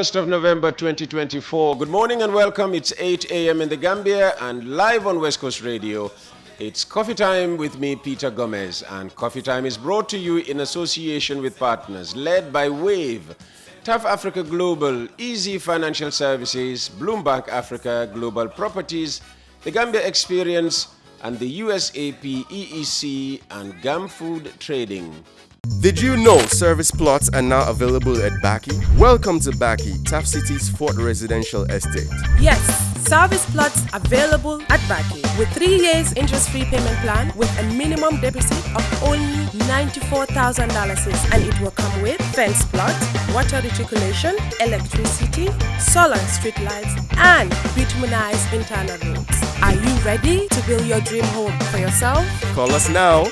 1st of November 2024. Good morning and welcome. It's 8 a.m. in the Gambia and live on West Coast Radio. It's Coffee Time with me, Peter Gomez. And Coffee Time is brought to you in association with partners led by Wave, Tough Africa Global, Easy Financial Services, Bloomberg Africa, Global Properties, the Gambia Experience, and the USAP, EEC, and GAM Food Trading. Did you know service plots are now available at Banky? Welcome to Banky, Tough City's fourth residential estate. Yes, service plots available at Banky with 3 years interest-free payment plan with a minimum deposit of only $94,000, and it will come with fence plot, water reticulation, electricity, solar street lights, and bituminized internal roads. Are you ready to build your dream home for yourself? Call us now.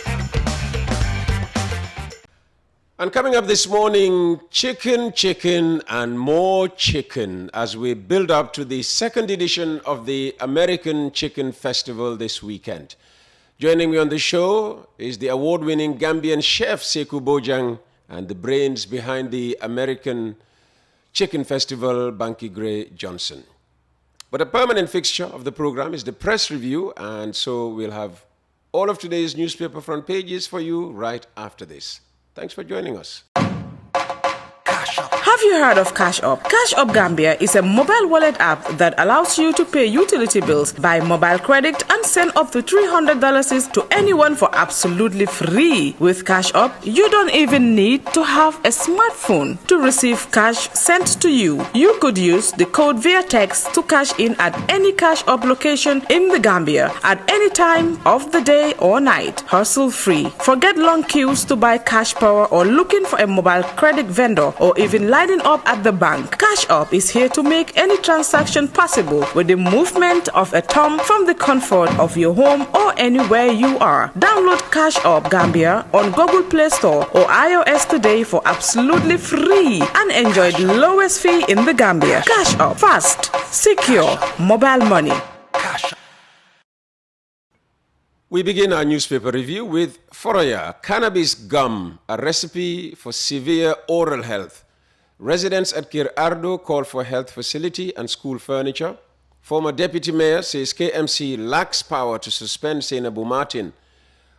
And coming up this morning, chicken, and more chicken as we build up to the second edition of the American Chicken Festival this weekend. Joining me on the show is the award-winning Gambian chef Sekou Bojang and the brains behind the American Chicken Festival, Banky Grey-Johnson. But a permanent fixture of the program is the press review, and so we'll have all of today's newspaper front pages for you right after this. Thanks for joining us. Have you heard of Cash Up? Cash Up Gambia is a mobile wallet app that allows you to pay utility bills, buy mobile credit, and send up to $300 to anyone for absolutely free. With Cash Up, you don't even need to have a smartphone to receive cash sent to you. You could use the code via text to cash in at any Cash Up location in the Gambia at any time of the day or night. Hustle free. Forget long queues to buy cash power or looking for a mobile credit vendor or even lining up at the bank. Cash Up is here to make any transaction possible with the movement of a thumb from the comfort of your home or anywhere you are. Download Cash Up Gambia on Google Play Store or iOS today for absolutely free and enjoy the lowest fee in the Gambia. Cash Up. Fast, secure, mobile money. We begin our newspaper review with Foraya, cannabis gum, a recipe for severe oral health. Residents at Kir Ardo call for health facility and school furniture. Former deputy mayor says KMC lacks power to suspend Senabu Martin.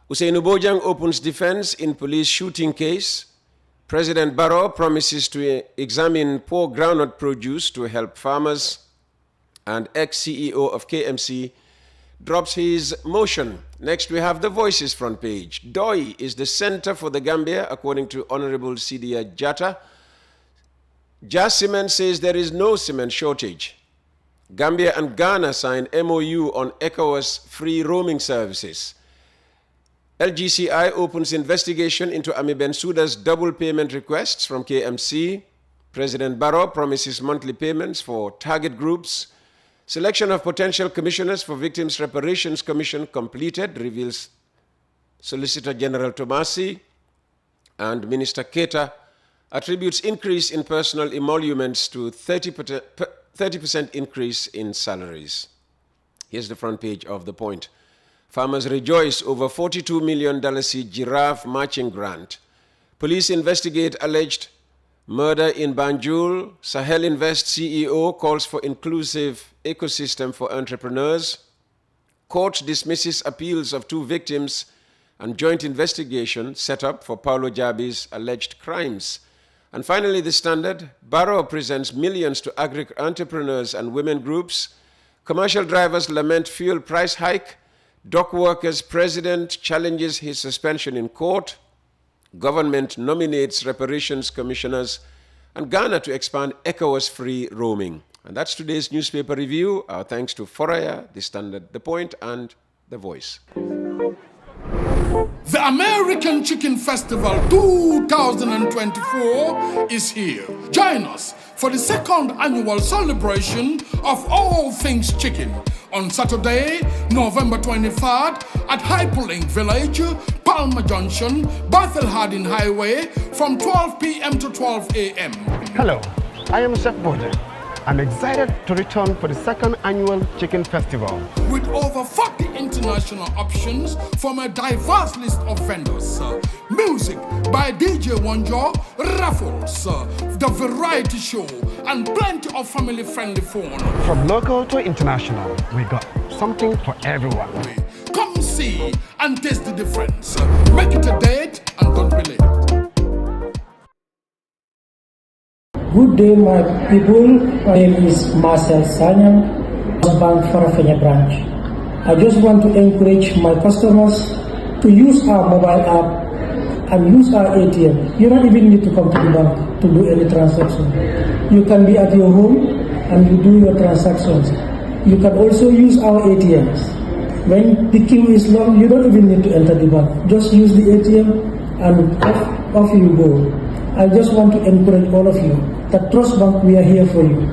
Usainu Bojang opens defense in police shooting case. President Barrow promises to examine poor groundnut produce to help farmers. And ex-CEO of KMC drops his motion. Next we have the Voices front page. Doi is the center for the Gambia, according to Honorable Sidia Jatta. Jazz Cement says there is no cement shortage. Gambia and Ghana sign MOU on ECOWAS free roaming services. LGCI opens investigation into Ami Bensouda's double payment requests from KMC. President Barrow promises monthly payments for target groups. Selection of potential commissioners for Victims Reparations Commission completed, reveals Solicitor General Tomasi. And Minister Keita attributes increase in personal emoluments to 30% increase in salaries. Here's the front page of The Point. Farmers rejoice over $42 million giraffe matching grant. Police investigate alleged murder in Banjul. Sahel Invest CEO calls for inclusive ecosystem for entrepreneurs. Court dismisses appeals of 2 victims and joint investigation set up for Paulo Jabi's alleged crimes. And finally, The Standard. Barrow presents millions to agri-entrepreneurs and women groups. Commercial drivers lament fuel price hike. Dock workers' president challenges his suspension in court. Government nominates reparations commissioners. And Ghana to expand ECOWAS free roaming. And that's today's newspaper review. Our thanks to Foraya, The Standard, The Point, and The Voice. The American Chicken Festival 2024 is here. Join us for the second annual celebration of all things chicken on Saturday, November 23rd at Hyperlink Village, Palmer Junction, Bethel Harding Highway from 12 p.m. to 12 a.m. Hello, I am Chef Bojang. I'm excited to return for the second annual Chicken Festival. With over 40 international options from a diverse list of vendors. Music by DJ Wanjo, raffles, the variety show, and plenty of family-friendly phone. From local to international, we got something for everyone. Come see and taste the difference. Make it a date and don't be late. Good day, my people. My name is Marcel Sanyang, Bank Farafenya branch. I just want to encourage my customers to use our mobile app and use our ATM. You don't even need to come to the bank to do any transaction. You can be at your home and you do your transactions. You can also use our ATMs. When the queue is long, you don't even need to enter the bank. Just use the ATM and off you go. I just want to encourage all of you that Trust Bank, we are here for you.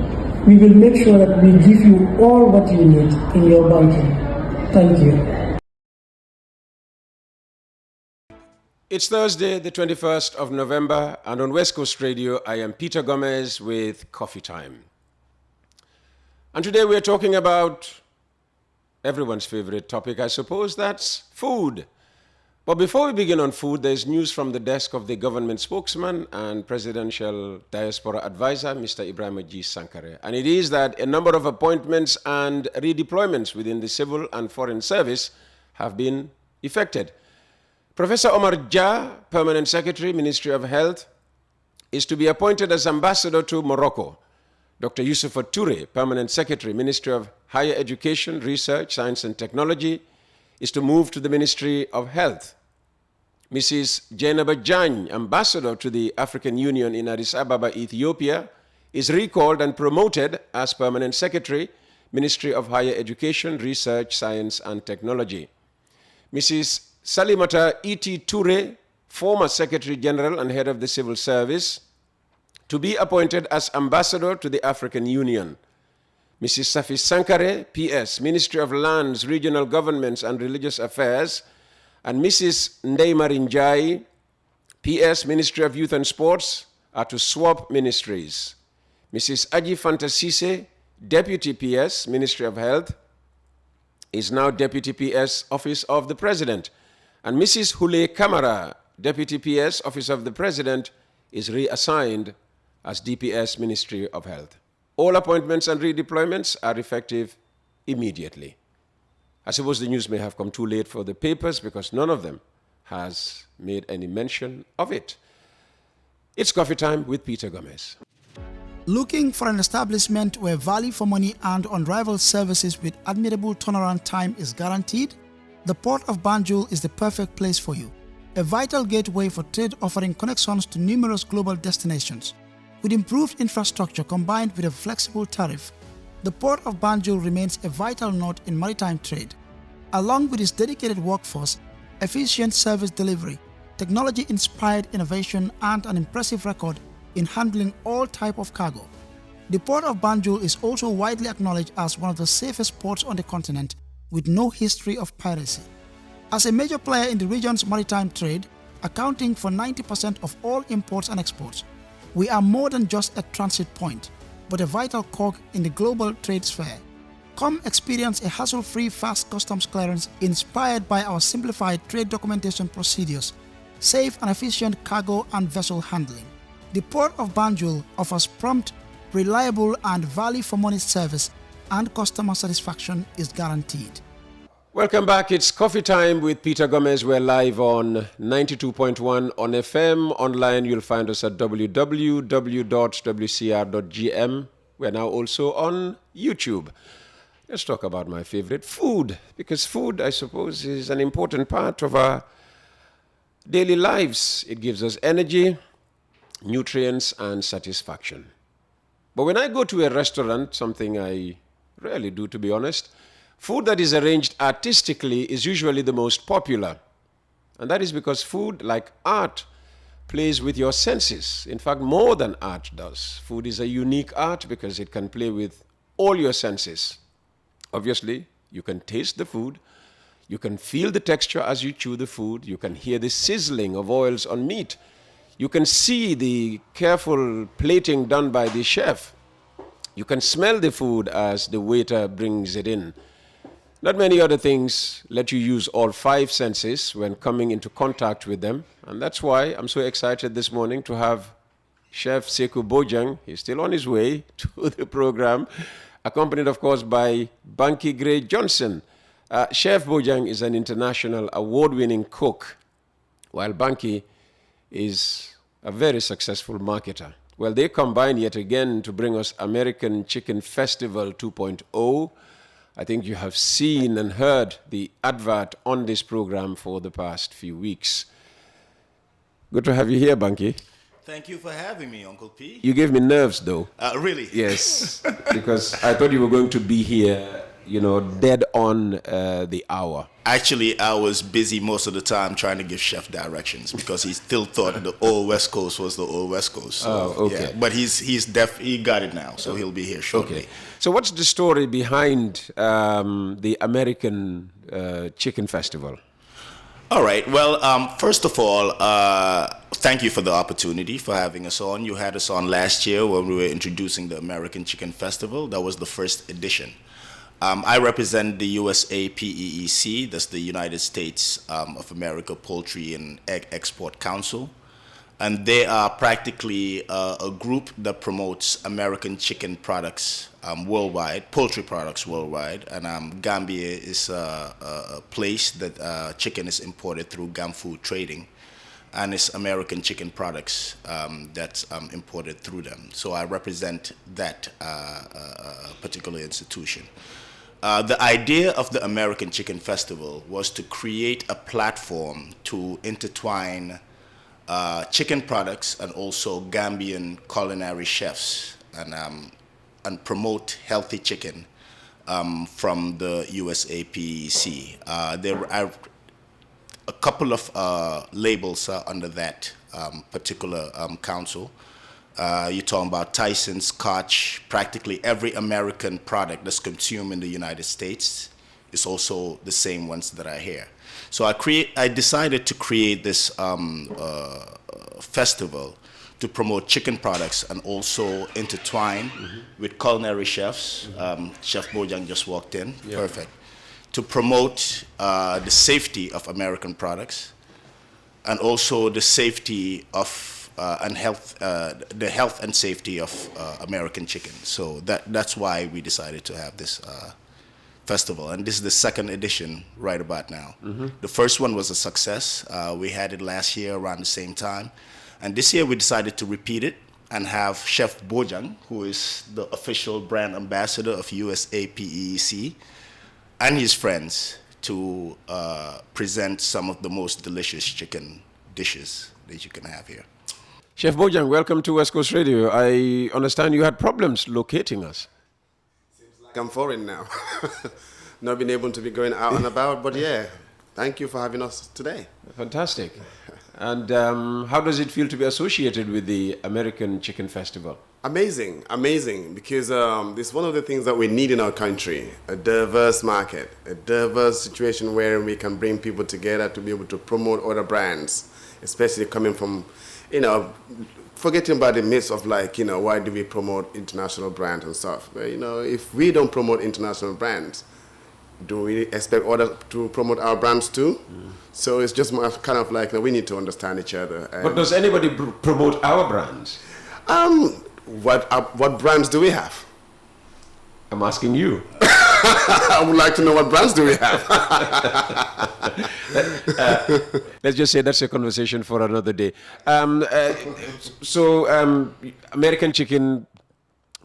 We will make sure that we give you all what you need in your banking. Thank you. It's Thursday, the 21st of November, and on West Coast Radio, I am Peter Gomez with Coffee Time. And today we're talking about everyone's favorite topic, I suppose, that's food. But before we begin on food, there's news from the desk of the government spokesman and presidential diaspora advisor, Mr. Ibrahim G. Sankare. And it is that a number of appointments and redeployments within the civil and foreign service have been effected. Professor Omar Jah, Permanent Secretary, Ministry of Health, is to be appointed as ambassador to Morocco. Dr. Youssoufa Touré, Permanent Secretary, Ministry of Higher Education, Research, Science and Technology, is to move to the Ministry of Health. Mrs. Jainaba Jang, Ambassador to the African Union in Addis Ababa, Ethiopia, is recalled and promoted as Permanent Secretary, Ministry of Higher Education, Research, Science and Technology. Mrs. Salimata E.T. Touré, former Secretary General and Head of the Civil Service, to be appointed as Ambassador to the African Union. Mrs. Safi Sankare, PS, Ministry of Lands, Regional Governments and Religious Affairs, and Mrs. Ndei Marinjai, PS, Ministry of Youth and Sports, are to swap ministries. Mrs. Aji Fantasise, Deputy PS, Ministry of Health, is now Deputy PS, Office of the President. And Mrs. Hule Kamara, Deputy PS, Office of the President, is reassigned as DPS, Ministry of Health. All appointments and redeployments are effective immediately. I suppose the news may have come too late for the papers because none of them has made any mention of it. It's Coffee Time with Peter Gomez. Looking for an establishment where value for money and unrivaled services with admirable turnaround time is guaranteed? The Port of Banjul is the perfect place for you. A vital gateway for trade offering connections to numerous global destinations. With improved infrastructure combined with a flexible tariff, the Port of Banjul remains a vital node in maritime trade. Along with its dedicated workforce, efficient service delivery, technology-inspired innovation, and an impressive record in handling all types of cargo, the Port of Banjul is also widely acknowledged as one of the safest ports on the continent with no history of piracy. As a major player in the region's maritime trade, accounting for 90% of all imports and exports, we are more than just a transit point, but a vital cog in the global trade sphere. Come experience a hassle-free fast customs clearance inspired by our simplified trade documentation procedures, safe and efficient cargo and vessel handling. The Port of Banjul offers prompt, reliable and value-for-money service, and customer satisfaction is guaranteed. Welcome back. It's Coffee Time with Peter Gomez. We're live on 92.1 on FM. Online, you'll find us at www.wcr.gm. We're now also on YouTube. Let's talk about my favorite, food. Because food, I suppose, is an important part of our daily lives. It gives us energy, nutrients, and satisfaction. But when I go to a restaurant, something I rarely do, to be honest, food that is arranged artistically is usually the most popular. And that is because food, like art, plays with your senses. In fact, more than art does. Food is a unique art because it can play with all your senses. Obviously, you can taste the food. You can feel the texture as you chew the food. You can hear the sizzling of oils on meat. You can see the careful plating done by the chef. You can smell the food as the waiter brings it in. Not many other things let you use all five senses when coming into contact with them. And that's why I'm so excited this morning to have Chef Sekou Bojang. He's still on his way to the program, accompanied, of course, by Banky Grey-Johnson. Chef Bojang is an international award-winning cook, while Banky is a very successful marketer. Well, they combine yet again to bring us American Chicken Festival 2.0. I think you have seen and heard the advert on this program for the past few weeks. Good to have you here, Banky. Thank you for having me, Uncle P. You gave me nerves, though. Really? Yes, because I thought you were going to be here, dead on the hour. Actually, I was busy most of the time trying to give Chef directions because he still thought the old West Coast was the old West Coast. So, okay. Yeah. But he got it now, so he'll be here shortly. Okay. So what's the story behind the American Chicken Festival? All right. Well, first of all, thank you for the opportunity for having us on. You had us on last year when we were introducing the American Chicken Festival. That was the first edition. I represent the USAPEEC, that's the United States of America Poultry and Egg Export Council. And they are practically a group that promotes American chicken products worldwide, poultry products worldwide. And Gambia is a place that chicken is imported through GamFood Trading. And it's American chicken products that's imported through them. So I represent that particular institution. The idea of the American Chicken Festival was to create a platform to intertwine chicken products and also Gambian culinary chefs and promote healthy chicken from the USAPEC. There are a couple of labels under that particular council. You're talking about Tyson, Scotch, practically every American product that's consumed in the United States is also the same ones that are here. So I decided to create this festival to promote chicken products and also intertwine with culinary chefs. Chef Bojang just walked in, perfect. To promote the safety of American products and also the safety of the health and safety of American chicken. So that's why we decided to have this festival. And this is the second edition right about now. The first one was a success. We had it last year around the same time. And this year we decided to repeat it and have Chef Bojang, who is the official brand ambassador of USAPEEC, and his friends to present some of the most delicious chicken dishes that you can have here. Chef Bojang, welcome to West Coast Radio. I understand you had problems locating us. Seems like I'm foreign now. Not been able to be going out and about, but yeah, thank you for having us today. Fantastic. And how does it feel to be associated with the American Chicken Festival? Amazing, amazing, because this is one of the things that we need in our country, a diverse market, a diverse situation where we can bring people together to be able to promote other brands, especially coming from, forgetting about the myths of why do we promote international brands and stuff. But, if we don't promote international brands, do we expect others to promote our brands too? So it's just more kind of like we need to understand each other. But does anybody promote our brands? What brands do we have? I'm asking you. I would like to know what brands do we have. Let's just say that's a conversation for another day. American Chicken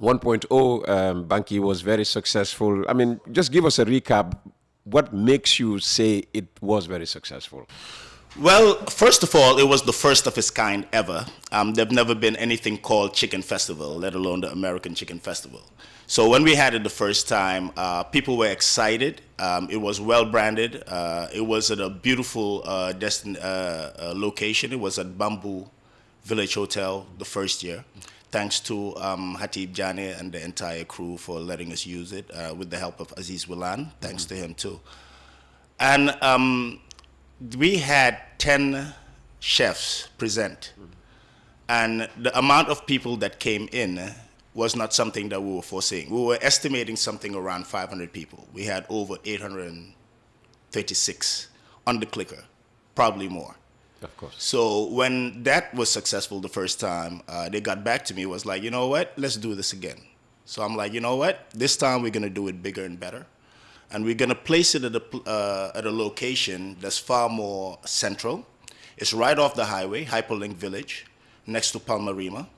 1.0, Banky, was very successful. I mean, just give us a recap. What makes you say it was very successful? Well, first of all, it was the first of its kind ever. There've never been anything called Chicken Festival, let alone the American Chicken Festival. So when we had it the first time, people were excited. It was well branded. It was at a beautiful location. It was at Bamboo Village Hotel the first year. Thanks to Hatib Jane and the entire crew for letting us use it, with the help of Aziz Wilan. Thanks to him too. And we had 10 chefs present. And the amount of people that came in was not something that we were foreseeing. We were estimating something around 500 people. We had over 836 on the clicker, probably more. Of course. So when that was successful the first time, they got back to me, was like, you know what, let's do this again. So I'm like, you know what, this time we're going to do it bigger and better. And we're going to place it at a location that's far more central. It's right off the highway, Hyperlink Village, next to Palmarima.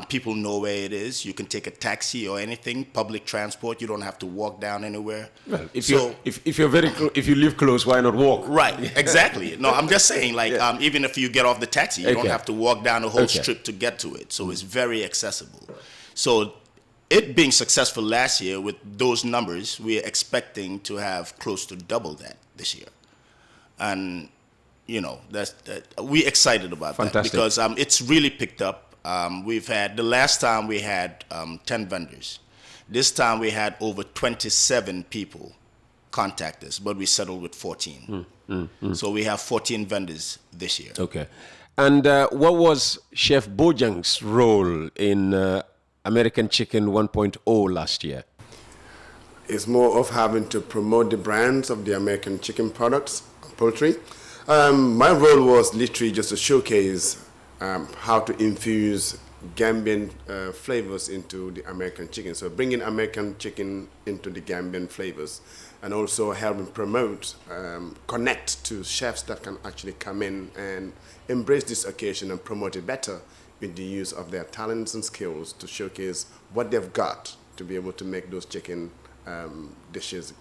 People know where it is. You can take a taxi or anything, public transport. You don't have to walk down anywhere. Well, if you live close, why not walk? Right, exactly. No, I'm just saying, like, even if you get off the taxi, you don't have to walk down the whole strip to get to it. So it's very accessible. So it being successful last year with those numbers, we're expecting to have close to double that this year. And, you know, we're excited about that because it's really picked up. The last time we had 10 vendors. This time we had over 27 people contact us, but we settled with 14. So we have 14 vendors this year. Okay. And what was Chef Bojang's role in American Chicken 1.0 last year? It's more of having to promote the brands of the American chicken products, poultry. My role was literally just to showcase how to infuse Gambian flavors into the American chicken. So bringing American chicken into the Gambian flavors and also helping promote, connect to chefs that can actually come in and embrace this occasion and promote it better with the use of their talents and skills to showcase what they've got to be able to make those chicken dishes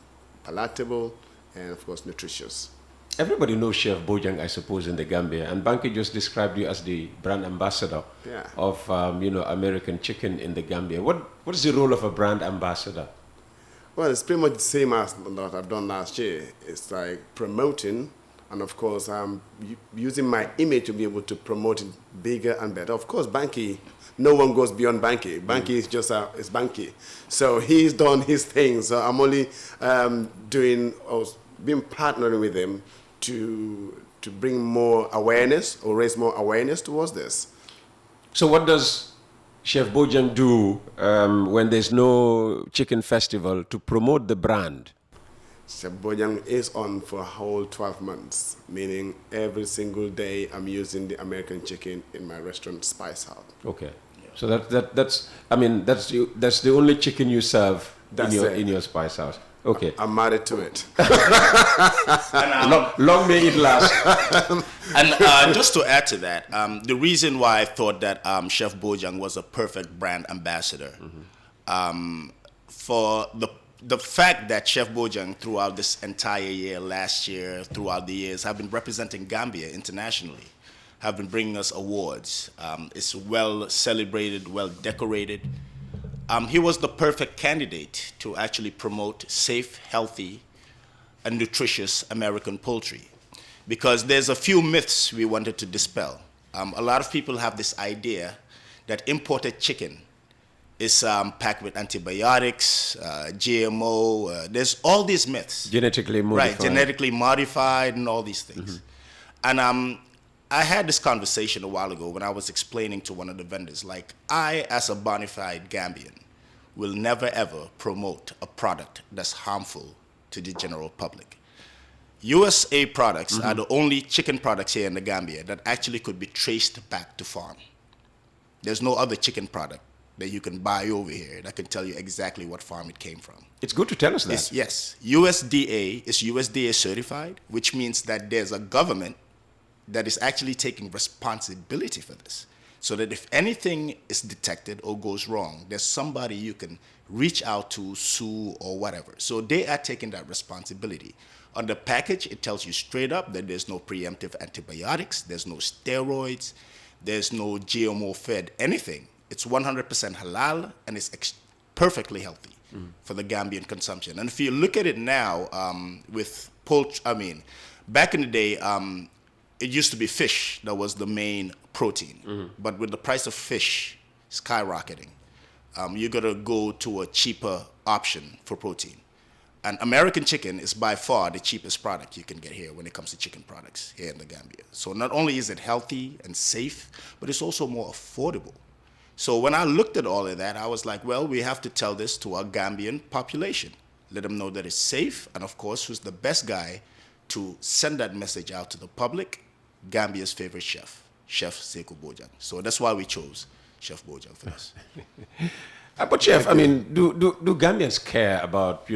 palatable and, of course, nutritious. Everybody knows Chef Bojang, I suppose, in the Gambia, and Banky just described you as the brand ambassador of American chicken in the Gambia. What is the role of a brand ambassador? Well, it's pretty much the same as what I've done last year. It's like promoting, and of course, using my image to be able to promote it bigger and better. Of course, Banky, no one goes beyond Banky. Banky is just it's Banky. So he's done his thing. So I'm only being partnering with him to bring more awareness or raise more awareness towards this. So what does Chef Bojang do when there's no chicken festival to promote the brand? Chef Bojang is on for a whole 12 months, meaning every single day I'm using the American chicken in my restaurant Spice House. Okay. So that's the only chicken you serve in your Spice House. Okay. I'm married to it. Long may it last. And just to add to that, the reason why I thought that Chef Bojang was a perfect brand ambassador, for the fact that Chef Bojang throughout this entire year, last year, throughout the years, have been representing Gambia internationally, have been bringing us awards. It's well celebrated, well decorated. He was the perfect candidate to actually promote safe, healthy, and nutritious American poultry. Because there's a few myths we wanted to dispel. A lot of people have this idea that imported chicken is packed with antibiotics, GMO. There's all these myths. Genetically modified. Right, genetically modified and all these things. And I had this conversation a while ago when I was explaining to one of the vendors, like, I, as a bona fide Gambian, will never ever promote a product that's harmful to the general public. USA products are the only chicken products here in the Gambia that actually could be traced back to farm. There's no other chicken product that you can buy over here that can tell you exactly what farm it came from. It's good to tell us that. Yes. USDA is USDA certified, which means that there's a government that is actually taking responsibility for this. So that if anything is detected or goes wrong, there's somebody you can reach out to, sue, or whatever. So they are taking that responsibility. On the package, it tells you straight up that there's no preemptive antibiotics, there's no steroids, there's no GMO-fed anything. It's 100% halal, and it's perfectly healthy for the Gambian consumption. And if you look at it now with poultry, back in the day, it used to be fish that was the main protein. But with the price of fish skyrocketing, you got to go to a cheaper option for protein. And American chicken is by far the cheapest product you can get here when it comes to chicken products here in the Gambia. So not only is it healthy and safe, but it's also more affordable. So when I looked at all of that, I was like, well, we have to tell this to our Gambian population. Let them know that it's safe, and of course, who's the best guy to send that message out to the public Gambia's favorite chef, Chef Sekou Bojang. So that's why we chose Chef Bojang for this. But Chef, I mean, do Gambians care about,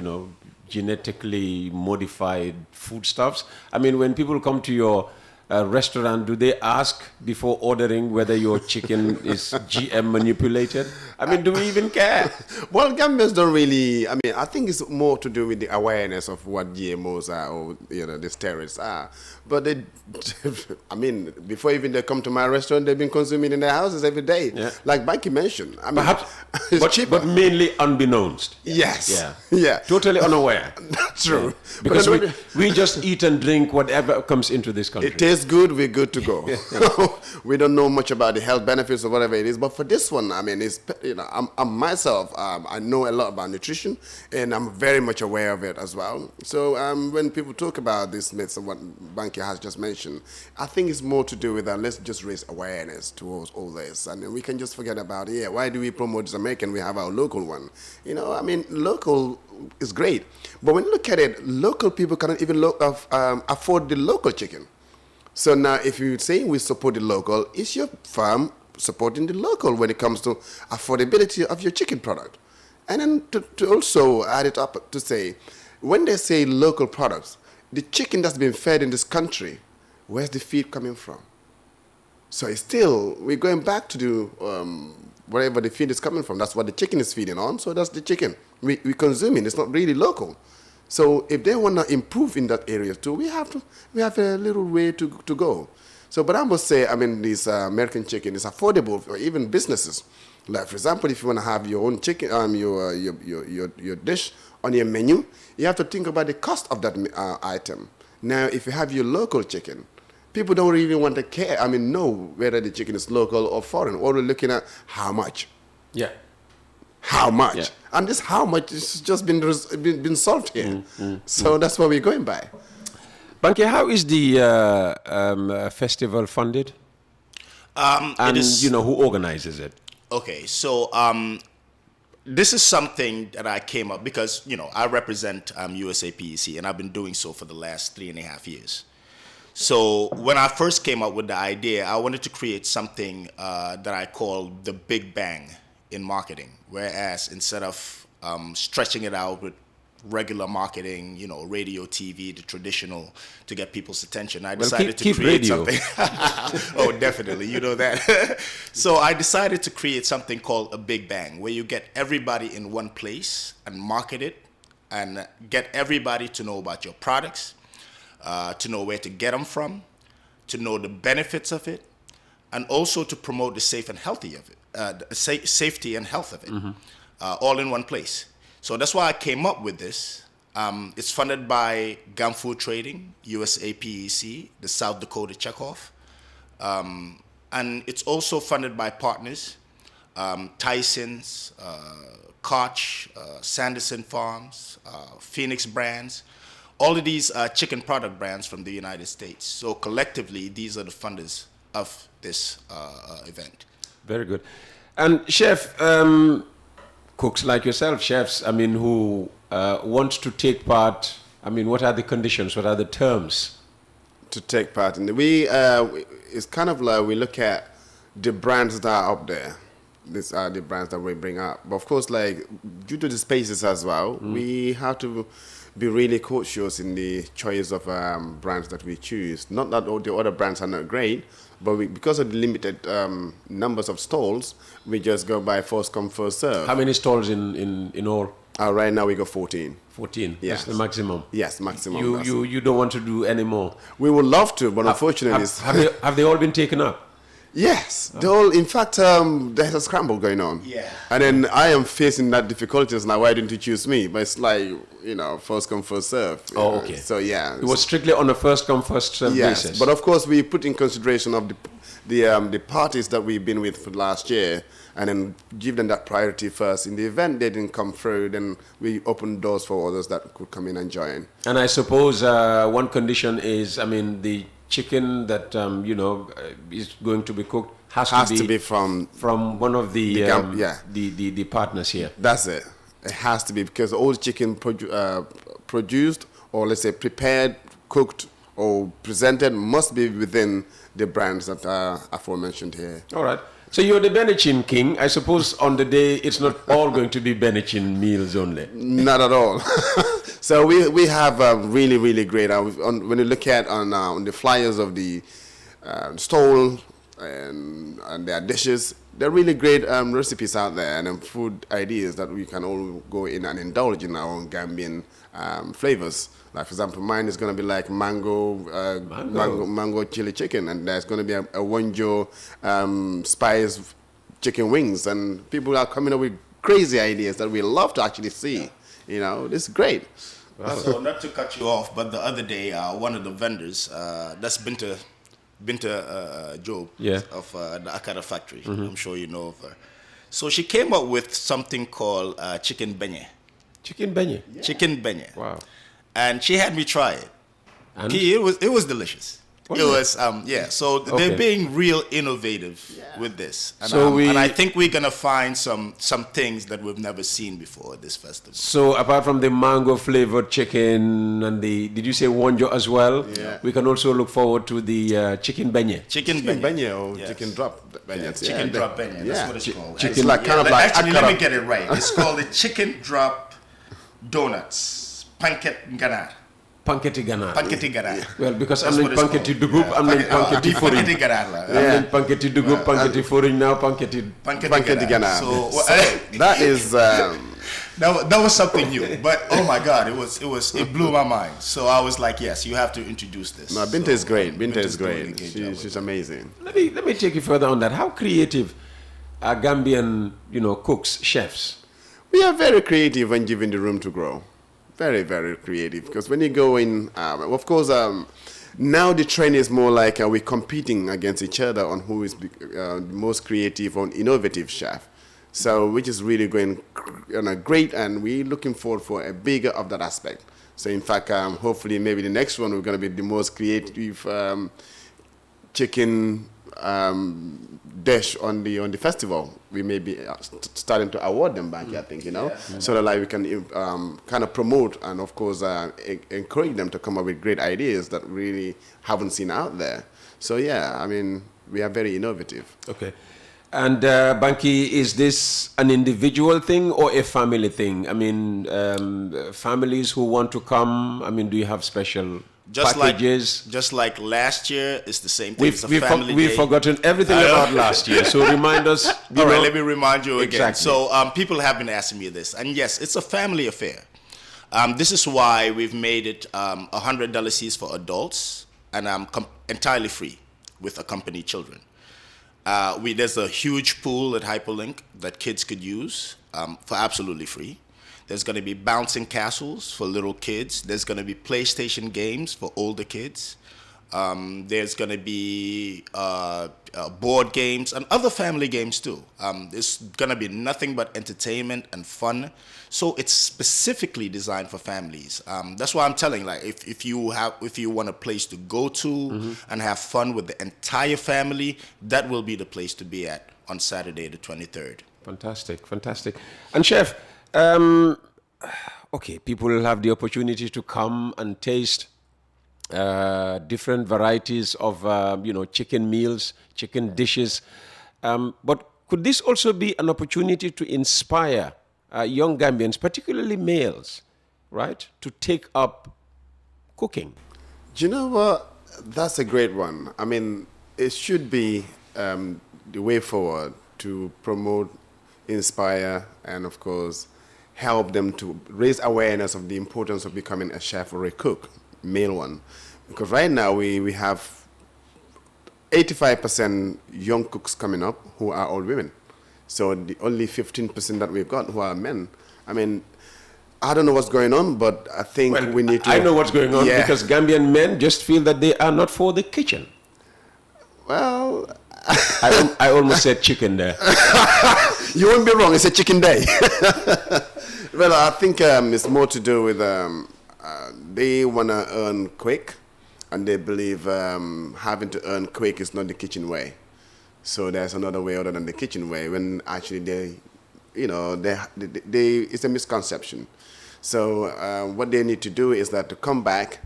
genetically modified foodstuffs? I mean, when people come to your restaurant, do they ask before ordering whether your chicken is GM manipulated? I mean, do we even care? Well, Gambians don't really. I mean, I think it's more to do with the awareness of what GMOs are, or the steroids are. But they, I mean, before even they come to my restaurant, they've been consuming in their houses every day. Yeah. Like Banky mentioned. I mean, Perhaps, it's cheaper. but mainly unbeknownst. Yes. Yeah. Yeah. Totally unaware. That's true. Yeah. Because we just eat and drink whatever comes into this country. It tastes good, we're good to go. We don't know much about the health benefits or whatever it is. But for this one, I mean, it's, I'm myself, I know a lot about nutrition, and I'm very much aware of it as well. So when people talk about these myths and what Banky has just mentioned, I think it's more to do with that. Let's just raise awareness towards all this. And we can just forget about, why do we promote this American? We have our local one. I mean, local is great. But when you look at it, local people cannot even afford the local chicken. So now if you say we support the local, is your farm supporting the local when it comes to affordability of your chicken product? And then to also add it up to say, when they say local products, the chicken that's been fed in this country, where's the feed coming from? So it's still, we're going back to do wherever the feed is coming from. That's what the chicken is feeding on, so that's the chicken we consuming. It's not really local. So if they want to improve in that area too, we have a little way to go. So, but I must say, I mean, this American chicken is affordable for even businesses. Like, for example, if you want to have your own chicken, your dish on your menu, you have to think about the cost of that item. Now, if you have your local chicken, people don't really want to care. I mean, know whether the chicken is local or foreign. Or we're looking at how much. Yeah. How much? Yeah. And this how much has just been solved here. So that's what we're going by. Banky, how is the festival funded? And who organizes it? Okay, so this is something that I came up because I represent USAPEC, and I've been doing so for the last 3.5 years. So when I first came up with the idea, I wanted to create something that I call the Big Bang in marketing. Whereas instead of stretching it out with regular marketing, radio, TV, the traditional, to get people's attention, I decided to create something. Oh, definitely, you know that. So I decided to create something called a Big Bang, where you get everybody in one place and market it, and get everybody to know about your products, to know where to get them from, to know the benefits of it, and also to promote the safe and healthy of it. Safety and health of it, all in one place. So that's why I came up with this. It's funded by GAM Food Trading, USAPEC, the South Dakota Checkoff, and it's also funded by partners, Tyson's, Koch, Sanderson Farms, Phoenix Brands, all of these chicken product brands from the United States. So collectively, these are the funders of this event. Very good. And chef, cooks like yourself, chefs, I mean, who want to take part, I mean, what are the conditions, what are the terms? To take part in it's kind of like we look at the brands that are up there. These are the brands that we bring up. But of course, like, due to the spaces as well, we have to be really cautious in the choice of brands that we choose. Not that all the other brands are not great, but because of the limited numbers of stalls, we just go by first come, first serve. How many stalls in all? Right now we go 14. 14? Yes. That's the maximum? Yes, maximum. You don't want to do any more? We would love to, but unfortunately... Have they all been taken up? Yes, in fact, there's a scramble going on. Yeah. And then I am facing that difficulties now. Why didn't you choose me? But it's like, first come, first serve. Oh, okay. So, yeah. It was strictly on a first come, first serve basis. But of course, we put in consideration of the parties that we've been with for last year, and then give them that priority first. In the event they didn't come through, then we open doors for others that could come in and join. And I suppose one condition is, I mean, the chicken that is going to be cooked has to be from one of the partners here. That's it. It has to be, because all chicken produced, or let's say prepared, cooked or presented must be within the brands that are aforementioned here. All right. So you're the Benachin king. I suppose on the day it's not all going to be Benachin meals only. Not at all. So we have really, really great. When you look at on the flyers of the stall and their dishes, there are really great recipes out there and food ideas that we can all go in and indulge in our own Gambian flavors. Like, for example, mine is going to be like mango chili chicken, and there's going to be a Wonjo spice chicken wings, and people are coming up with crazy ideas that we love to actually see. You know, this is great. Wow. So not to cut you off, but the other day, one of the vendors, that's Binta Job of the Akara factory. I'm sure you know of her. So she came up with something called chicken beignet. Chicken beignet? Yeah. Chicken beignet. Wow. And she had me try it. And? It was delicious. It was so they're being real innovative with this, and, and I think we're gonna find some things that we've never seen before at this festival. So apart from the mango flavored chicken and did you say Wonjo as well? Yeah. We can also look forward to the chicken beignet. Chicken beignet or chicken drop beignet. Chicken drop beignet. That's what it's called. Chicken like kind of like actually, let me get it right. It's called the chicken drop donuts. Pancake ganar. Panketi ganar. Panketi ganar. Well, because I'm in panketi dugub, I'm in panketi foreign. Panketi ganar. I'm in panketi dugub, panketi foreign now, panketi ganar. So that is that was something new. But oh my God, it blew my mind. So I was like, yes, you have to introduce this. No, Binta is great. Binta is great. She's amazing. Let me take you further on that. How creative are Gambian, cooks, chefs? We are very creative when given the room to grow. Very, very creative. Because when you go in, of course, now the trend is more like we're competing against each other on who is the most creative or innovative chef. So which is really going great, and we're looking forward for a bigger of that aspect. So in fact, hopefully maybe the next one we're going to be the most creative chicken dish on the festival. We may be starting to award them back, I think, so that like we can kind of promote and of course encourage them to come up with great ideas that really haven't seen out there. So yeah, I mean, we are very innovative. Okay. And Banky, is this an individual thing or a family thing? I mean, families who want to come, I mean, do you have special packages? Just like last year, it's the same thing. We've forgotten everything about last year. So remind us. All right, let me remind you again. Exactly. So people have been asking me this. And yes, it's a family affair. This is why we've made it $100 for adults and entirely free with accompanied children. There's a huge pool at Hyperlink that kids could use for absolutely free. There's going to be bouncing castles for little kids. There's going to be PlayStation games for older kids. There's going to be board games and other family games too. It's going to be nothing but entertainment and fun. So it's specifically designed for families. That's why I'm telling, like, if you want a place to go to and have fun with the entire family, that will be the place to be at on Saturday the 23rd. Fantastic. And Chef, okay, people will have the opportunity to come and taste different varieties of, chicken meals, chicken dishes. But could this also be an opportunity to inspire young Gambians, particularly males, right, to take up cooking? Do you know what? That's a great one. I mean, it should be the way forward to promote, inspire, and of course, help them to raise awareness of the importance of becoming a chef or a cook, male one. Because right now we have 85% young cooks coming up who are all women. So the only 15% that we've got who are men. I mean, I don't know what's going on, but I think we need to... I know what's going on because Gambian men just feel that they are not for the kitchen. Well... I almost said chicken there. You won't be wrong, it's a chicken day. Well, I think it's more to do with they want to earn quick, and they believe having to earn quick is not the kitchen way. So there's another way other than the kitchen way, when actually it's a misconception. So what they need to do is that to come back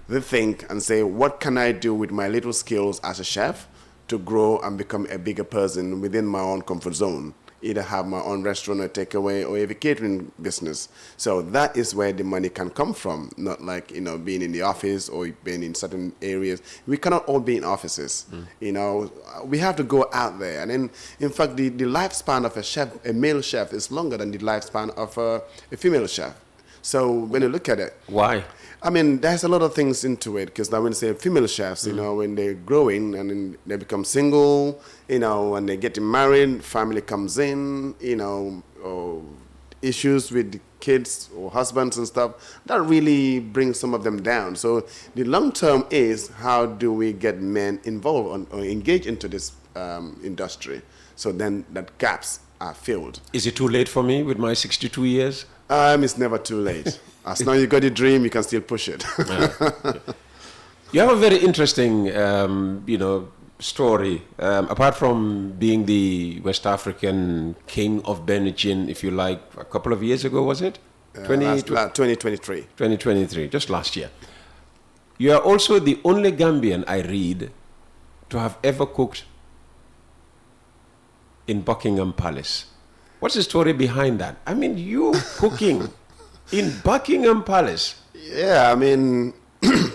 they think and say, what can I do with my little skills as a chef to grow and become a bigger person within my own comfort zone? Either have my own restaurant or takeaway or a catering business. So that is where the money can come from, not like, being in the office or being in certain areas. We cannot all be in offices. We have to go out there. And then, in fact, the lifespan of a chef, a male chef, is longer than the lifespan of a female chef. So when you look at it. Why? I mean, there's a lot of things into it, because now when you say female chefs, when they're growing and then they become single, when they get married, family comes in, or issues with the kids or husbands and stuff, that really brings some of them down. So the long term is, how do we get men involved or engaged into this industry? So then that gaps are filled. Is it too late for me with my 62 years? It's never too late. As long as you got a dream, you can still push it. You have a very interesting, story. Apart from being the West African king of Benichin, if you like, a couple of years ago, was it? 2023. 2023, just last year. You are also the only Gambian, I read, to have ever cooked in Buckingham Palace. What's the story behind that? I mean, you cooking in Buckingham Palace. Yeah, I mean,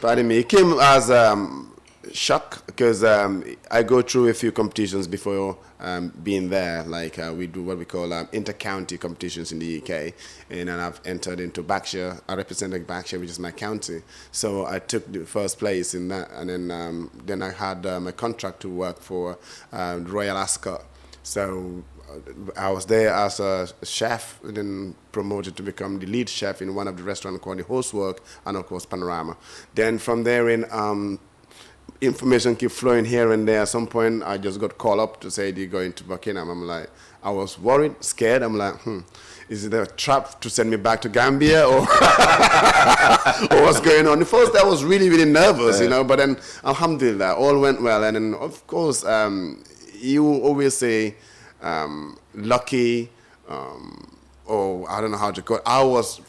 pardon me, it came as shock, because I go through a few competitions before being there. Like we do what we call inter-county competitions in the UK, and then I've entered into Berkshire. I represented Berkshire, which is my county. So I took the first place in that, and then I had a contract to work for Royal Ascot. So I was there as a chef, and then promoted to become the lead chef in one of the restaurants called the Host Work, and of course Panorama. Then from there in, information keep flowing here and there. At some point, I just got called up to say they're going to Buckingham. I'm like, I was worried, scared. I'm like, is it a trap to send me back to Gambia, or, or what's going on? At first, I was really, really nervous, but then, alhamdulillah, all went well. And then, of course, you always say, lucky, or I don't know how to call it.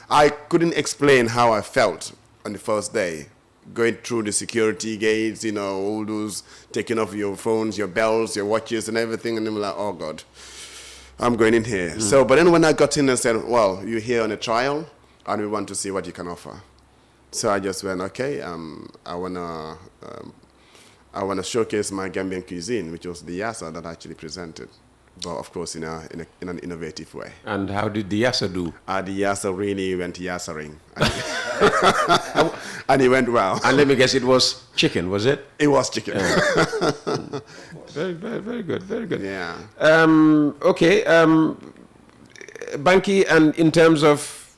I couldn't explain how I felt on the first day, going through the security gates, all those, taking off your phones, your belts, your watches and everything, and I'm like, oh God, I'm going in here. So, but then when I got in and said, well, you're here on a trial, and we want to see what you can offer. So I just went, okay, I want to showcase my Gambian cuisine, which was the yassa that I actually presented, but of course in an innovative way. And how did the yassa do? The yassa really went yassering. And it went well. And let me guess, it was chicken, was it? It was chicken. Yeah. Very, very, very good, very good. Yeah. Okay, Banky, and in terms of,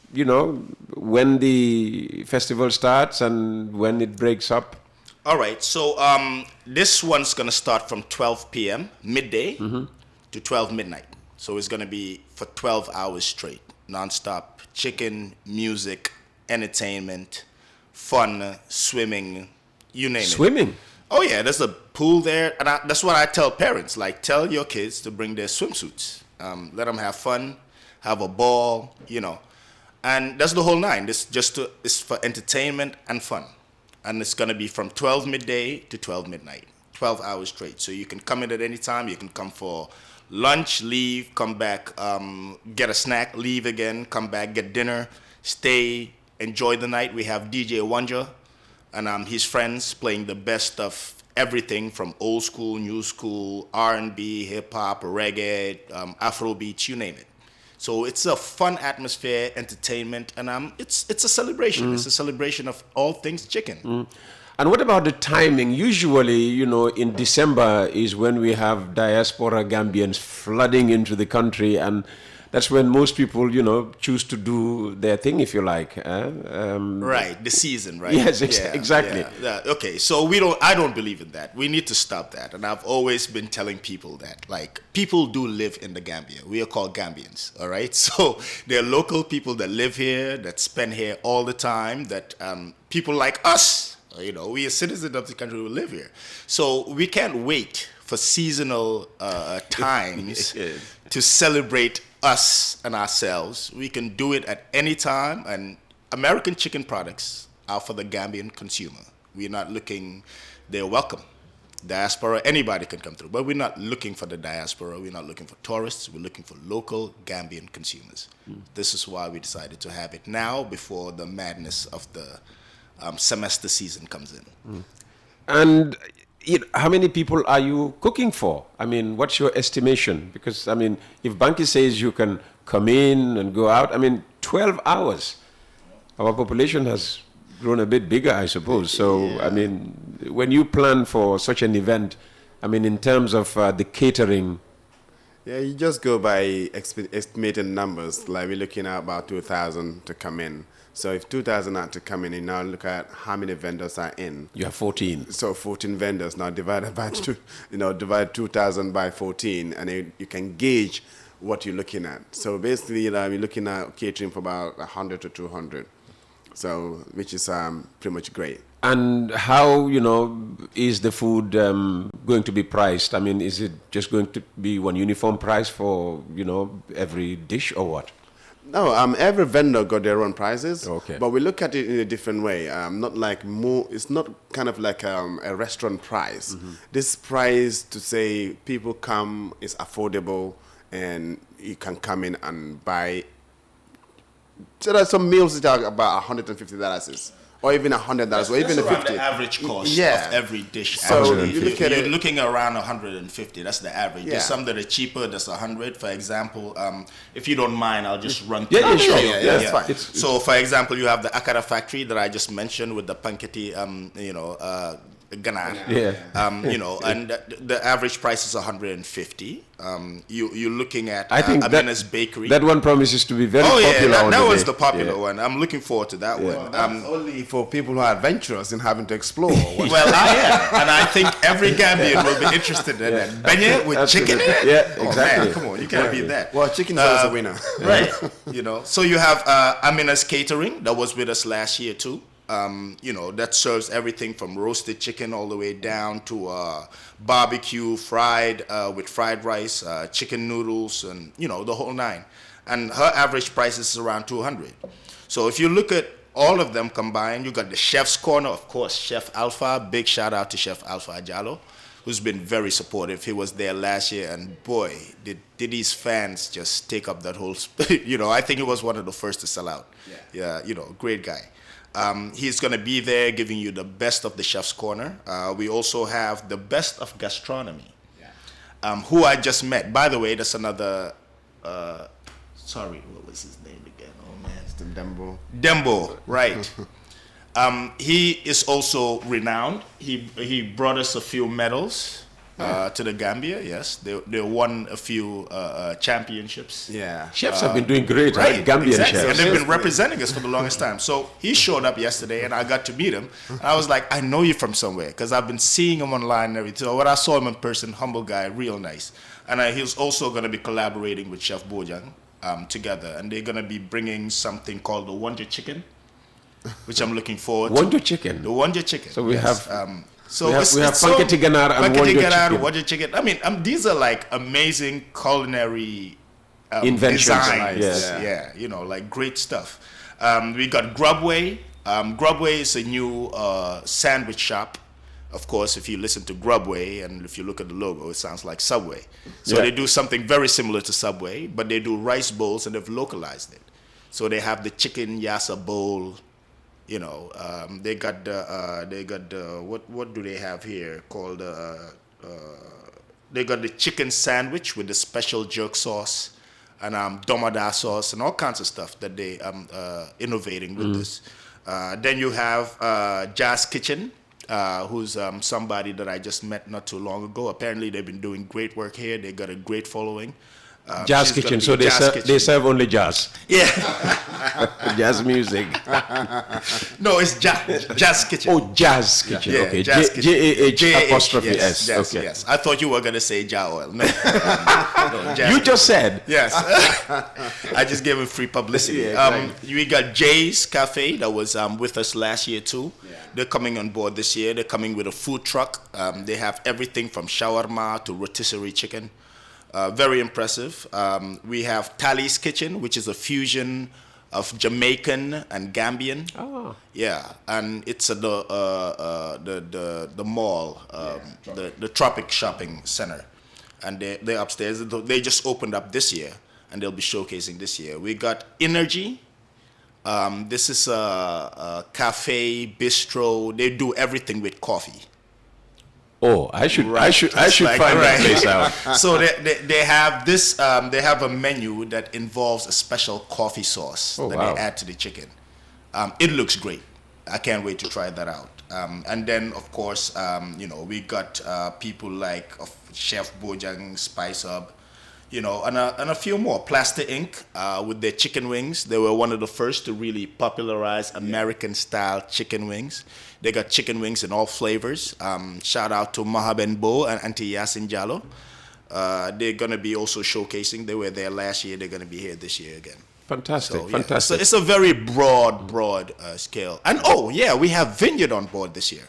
when the festival starts and when it breaks up? All right, so this one's going to start from 12 p.m., midday, to 12 midnight. So it's going to be for 12 hours straight, nonstop chicken, music, entertainment, fun, swimming, you name it. Swimming? Oh, yeah, there's a pool there. And that's what I tell parents. Like, tell your kids to bring their swimsuits. Let them have fun, have a ball, And that's the whole nine. It's for entertainment and fun. And it's going to be from 12 midday to 12 midnight, 12 hours straight. So you can come in at any time. You can come for lunch, leave, come back, get a snack, leave again, come back, get dinner, stay, enjoy the night. We have DJ Wanja and his friends playing the best of everything from old school, new school, R&B, hip-hop, reggae, Afrobeats, you name it. So it's a fun atmosphere, entertainment, and it's a celebration. It's a celebration of all things chicken. And what about the timing? Usually, in December is when we have diaspora Gambians flooding into the country, and that's when most people, choose to do their thing, if you like. Right, the season, right? Yes, exactly. Yeah. Okay, so I don't believe in that. We need to stop that. And I've always been telling people that, people do live in the Gambia. We are called Gambians, all right? So there are local people that live here, that spend here all the time, that people like us, we are citizens of the country who live here. So we can't wait for seasonal times to celebrate us and ourselves. We can do it at any time, and American chicken products are for the Gambian consumer. We're not looking, they're welcome. Diaspora, anybody can come through, but we're not looking for the diaspora. We're not looking for tourists. We're looking for local Gambian consumers. This is why we decided to have it now before the madness of the semester season comes in. And how many people are you cooking for? I mean, what's your estimation? Because, I mean, if Banky says you can come in and go out, I mean, 12 hours. Our population has grown a bit bigger, I suppose. So, I mean, when you plan for such an event, I mean, in terms of the catering. Yeah, you just go by estimated numbers. Like we're looking at about 2,000 to come in. So if 2,000 are to come in, you now look at how many vendors are in. You have 14. So 14 vendors now divided by two, divide 2,000 by 14, and you can gauge what you're looking at. So basically, you're looking at catering for about 100 to 200. So, which is pretty much great. And how, is the food going to be priced? I mean, is it just going to be one uniform price for, every dish or what? No, every vendor got their own prices. Okay. But we look at it in a different way. Not like it's not kind of like a restaurant price. This price to say people come is affordable and you can come in and buy. So there are some meals that are about $150, or even $100, or even around $50. The average cost of every dish. So you're looking around 150. That's the average. Yeah. There's some that are cheaper. That's 100. For example, if you don't mind, I'll just run through. Yeah, sure. That's fine. So, for example, you have the Akara factory that I just mentioned with the panketi, Ghana. Yeah. And the average price is 150. You're looking at I think Amina's Bakery. That one promises to be very popular. That one's the popular one. I'm looking forward to that one. Only for people who are adventurous in having to explore. Well, I am, and I think every Gambian will be interested in that. Beignet with chicken. Yeah, Oh, exactly. man, come on, you can't beat that. Well, chicken is always a winner. Right. So you have Amina's Catering that was with us last year too. That serves everything from roasted chicken all the way down to barbecue, fried with fried rice, chicken noodles, and the whole nine. And her average price is around 200. So if you look at all of them combined, you got the chef's corner, of course, Chef Alpha. Big shout out to Chef Alpha Ajalo, who's been very supportive. He was there last year, and boy, did these fans just take up that whole. I think he was one of the first to sell out. Yeah, great guy. He's going to be there giving you the best of the chef's corner. We also have the best of gastronomy, who I just met. By the way, that's another, what was his name again? Oh, man. It's the Dembo. Dembo, right. He is also renowned. He brought us a few medals to the Gambia, yes. They won a few championships. Yeah. Chefs have been doing great, right? Gambian exactly. chefs. And they've been representing us for the longest time. So he showed up yesterday, and I got to meet him. And I was like, I know you from somewhere, because I've been seeing him online and everything. So when I saw him in person, humble guy, real nice. And he was also going to be collaborating with Chef Bojang together. And they're going to be bringing something called the Wonder Chicken, which I'm looking forward to. Wonder Chicken? The Wonder Chicken. So we have... we have panketi ganar and Wonder Chicken. I mean, these are like amazing culinary inventions. Designs. Yes. Yeah, like great stuff. We got Grubway. Grubway is a new sandwich shop. Of course, if you listen to Grubway and if you look at the logo, it sounds like Subway. So they do something very similar to Subway, but they do rice bowls and they've localized it. So they have the chicken yassa bowl. They got the what do they have here called they got the chicken sandwich with the special jerk sauce and domada sauce and all kinds of stuff that they innovating with this. Then you have Jazz Kitchen, who's somebody that I just met not too long ago. Apparently they've been doing great work here. They got a great following. Jazz Kitchen, so they serve only jazz. Yeah. Jazz music. No, it's Jazz Kitchen. Oh, Jazz Kitchen. Yeah, Okay. Jazz Kitchen. J-A-H''S. Yes, Okay. yes. I thought you were going to say Ja Oil. No, You just said. Yes. I just gave him free publicity. We got Jay's Cafe that was with us last year too. Yeah. They're coming on board this year. They're coming with a food truck. They have everything from shawarma to rotisserie chicken. Very impressive. We have Tally's Kitchen, which is a fusion of Jamaican and Gambian. Oh. Yeah, and it's at the mall, the Tropic Shopping Center, and they're upstairs. They just opened up this year, and they'll be showcasing this year. We got Energy. This is a cafe, bistro. They do everything with coffee. Oh, I should Right. find Right. that place out. So they have this. They have a menu that involves a special coffee sauce Oh, that wow. they add to the chicken. It looks great. I can't wait to try that out. And then, of course, we got people like Chef Bojang, Spice Hub, and a few more. Plaster Inc. With their chicken wings. They were one of the first to really popularize American-style chicken wings. They got chicken wings in all flavors. Shout out to Mahaben Bo and Auntie Yasin Jallo. They're going to be also showcasing. They were there last year. They're going to be here this year again. Fantastic, So, yeah. fantastic. So it's a very broad scale. And we have Vineyard on board this year.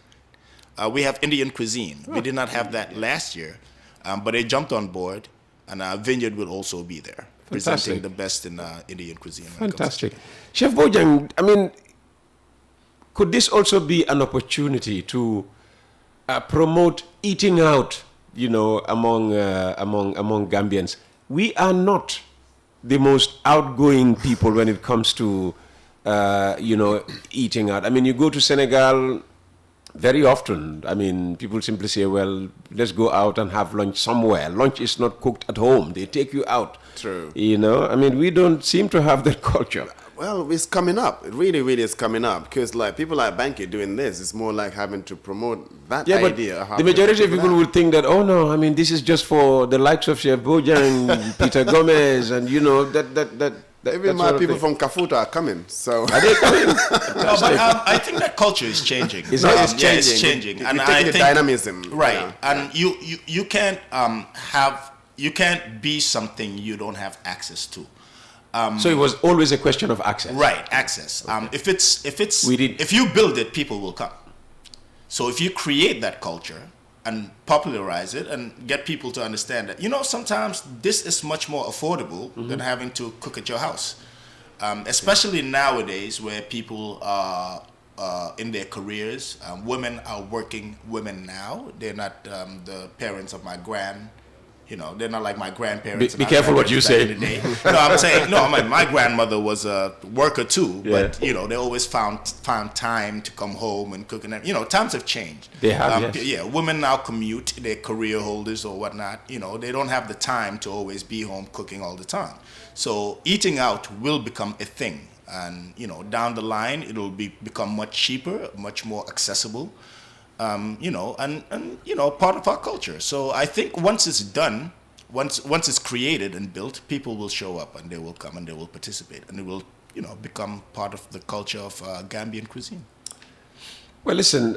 We have Indian cuisine. We did not have that last year, but they jumped on board, and Vineyard will also be there, presenting the best in Indian cuisine. when it comes to Fantastic. Chef Bojang, I mean, could this also be an opportunity to promote eating out, among Gambians? We are not the most outgoing people when it comes to, eating out. I mean, you go to Senegal very often. I mean, people simply say, well, let's go out and have lunch somewhere. Lunch is not cooked at home. They take you out. True. I mean, we don't seem to have that culture. Well, it's coming up. It really, really is coming up. Because like people like Banky doing this, it's more like having to promote that idea. But the majority of people would think that, oh no, I mean, this is just for the likes of Chef Bojang, Peter Gomez, and that Even my people from Kafuta are coming. So Are they coming? No, but I think that culture is changing. It's Yeah, it's changing. We're And taking I the think dynamism. right. Yeah. And you can't you can't be something you don't have access to. So it was always a question of access. Right, access. If you build it, people will come. So if you create that culture and popularize it and get people to understand that, sometimes this is much more affordable than having to cook at your house. Especially nowadays where people are in their careers. Women are working women now. They're not the parents of my they're not like my grandparents. Be careful what you say. No, I'm saying, my grandmother was a worker too, Yeah. but, they always found time to come home and cook. And, times have changed. They have, yes. Yeah, women now commute, they're career holders or whatnot. They don't have the time to always be home cooking all the time. So eating out will become a thing. And, down the line, it'll become much cheaper, much more accessible. Part of our culture. So I think once it's done, once it's created and built, people will show up and they will come and they will participate and it will, become part of the culture of Gambian cuisine. Well, listen,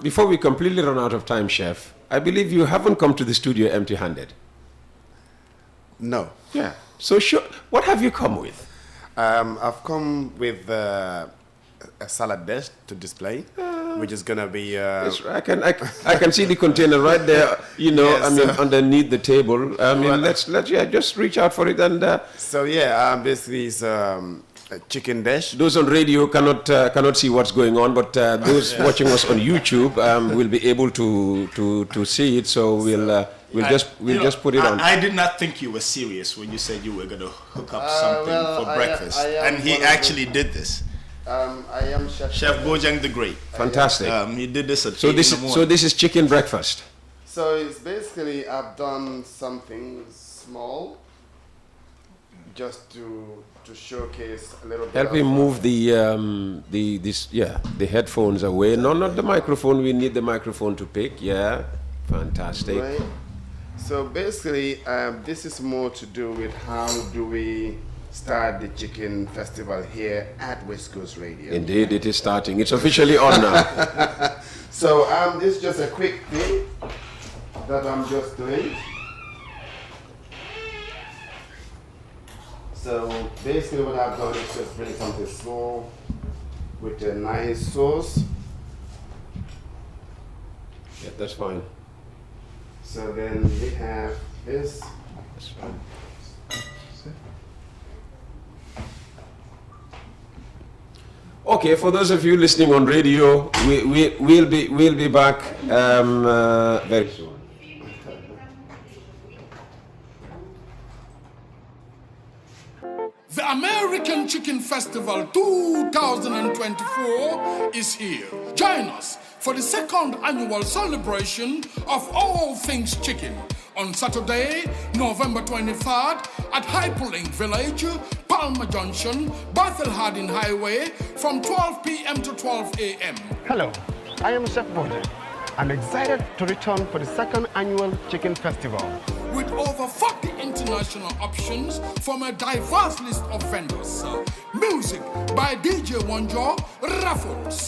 before we completely run out of time, Chef, I believe you haven't come to the studio empty-handed. No. Yeah. So what have you come with? I've come with a salad dish to display, which is gonna be. Yes, I can see the container right there. Yes. Underneath the table. Let's just reach out for it and. Basically it's a chicken dish. Those on radio cannot see what's going on, but those watching us on YouTube will be able to see it. So we'll just put it on. I did not think you were serious when you said you were going to hook up something for breakfast, and he actually did this. I am Chef Bojang the Great. Fantastic. He did this at So 8 in the morning. so this is chicken breakfast. So it's basically I've done something small, just to showcase a little bit. Help me move the headphones away. No, not the microphone. We need the microphone to pick. Yeah, fantastic. Right. So basically, this is more to do with how do we start the chicken festival here at West Coast Radio. Indeed, it is starting. It's officially on now. So this is just a quick thing that I'm just doing. So basically what I've done is just bring something small with a nice sauce. Yeah, that's fine. So then we have this. That's fine. Okay, for those of you listening on radio, we'll be back very soon. The American Chicken Festival 2024 is here. Join us for the second annual celebration of all things chicken on Saturday, November 23rd at Hyperlink Village, Palmer Junction, Bethel Harding Highway from 12 p.m. to 12 a.m. Hello, I am Chef Bojang. I'm excited to return for the second annual Chicken Festival. With over 40 international options from a diverse list of vendors. Music by DJ Wonjo, raffles,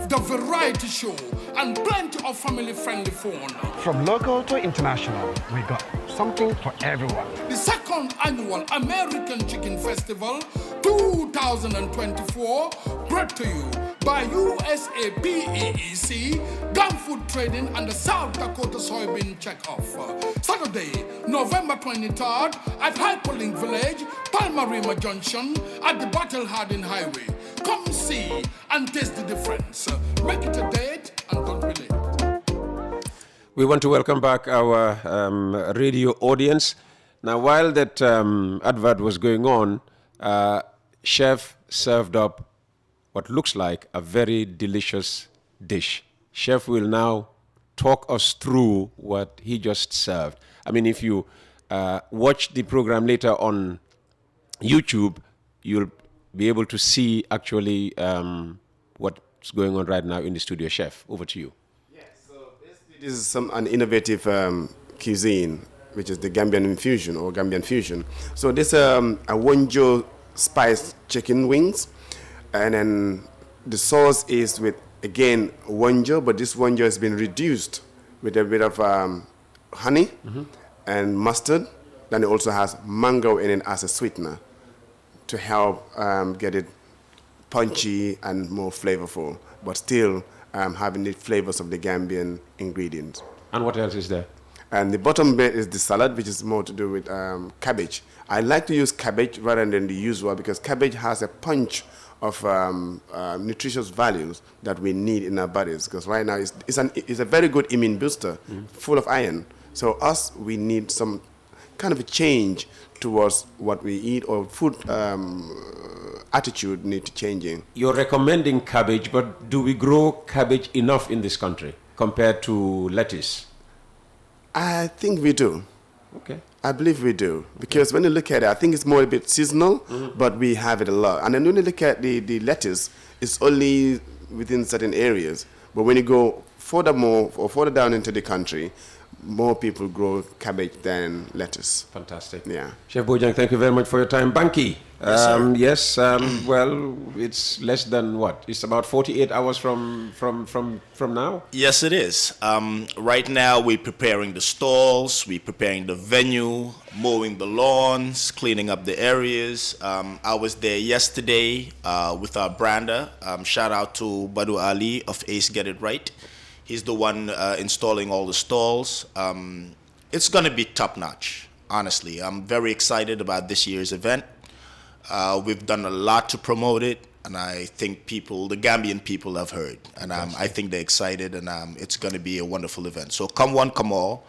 the variety show, and plenty of family-friendly fun. From local to international, we got something for everyone. The second annual American Chicken Festival 2024 brought to you by USAPEEC, Gum Food Trading, and the South Dakota Soybean Checkoff. Saturday, November 23rd at Hyperlink Village, Palmarima Junction at the Battle Hardin Highway. Come see and taste the difference. Make it a date and don't be late. We want to welcome back our radio audience. Now, while that advert was going on, Chef served up what looks like a very delicious dish. Chef will now talk us through what he just served. I mean, if you watch the program later on YouTube, you'll be able to see actually what's going on right now in the studio. Chef, over to you. Yes, so basically this is an innovative cuisine, which is the Gambian infusion or Gambian fusion. So this a Wonjo spiced chicken wings, and then the sauce is with, again, Wonjo, but this Wonjo has been reduced with a bit of honey and mustard. Then it also has mango in it as a sweetener to help get it punchy and more flavorful, but still having the flavors of the Gambian ingredients. And what else is there? And the bottom bit is the salad, which is more to do with cabbage. I like to use cabbage rather than the usual because cabbage has a punch of nutritious values that we need in our bodies. Because right now it's a very good immune booster, full of iron. So we need some kind of a change towards what we eat, or food attitude need to changing. You're recommending cabbage, but do we grow cabbage enough in this country compared to lettuce? I think we do. Okay. I believe we do. Because when you look at it, I think it's more a bit seasonal, but we have it a lot. And then when you look at the lettuce, it's only within certain areas. But when you go further down into the country, more people grow cabbage than lettuce. Fantastic. Yeah. Chef Bojang, thank you very much for your time. Banky. Yes, well, it's less than what? It's about 48 hours from now? Yes, it is. Right now, we're preparing the stalls, we're preparing the venue, mowing the lawns, cleaning up the areas. I was there yesterday with our brander. Shout out to Badu Ali of Ace Get It Right. He's the one installing all the stalls. It's going to be top-notch, honestly. I'm very excited about this year's event. We've done a lot to promote it, and I think the Gambian people have heard. And I think they're excited, and it's going to be a wonderful event. So come one, come all.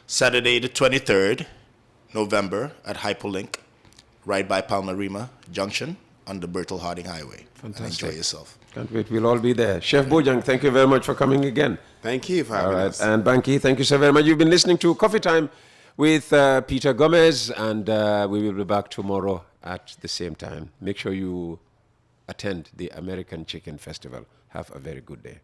Saturday the 23rd, November at Hyperlink, right by Palmarima Junction on the Bertel Harding Highway. Fantastic. And enjoy yourself. Can't wait. We'll all be there. Chef Bojang, thank you very much for coming again. Thank you for having us. And Banky, thank you so very much. You've been listening to Coffee Time with Peter Gomez, and we will be back tomorrow at the same time. Make sure you attend the American Chicken Festival. Have a very good day.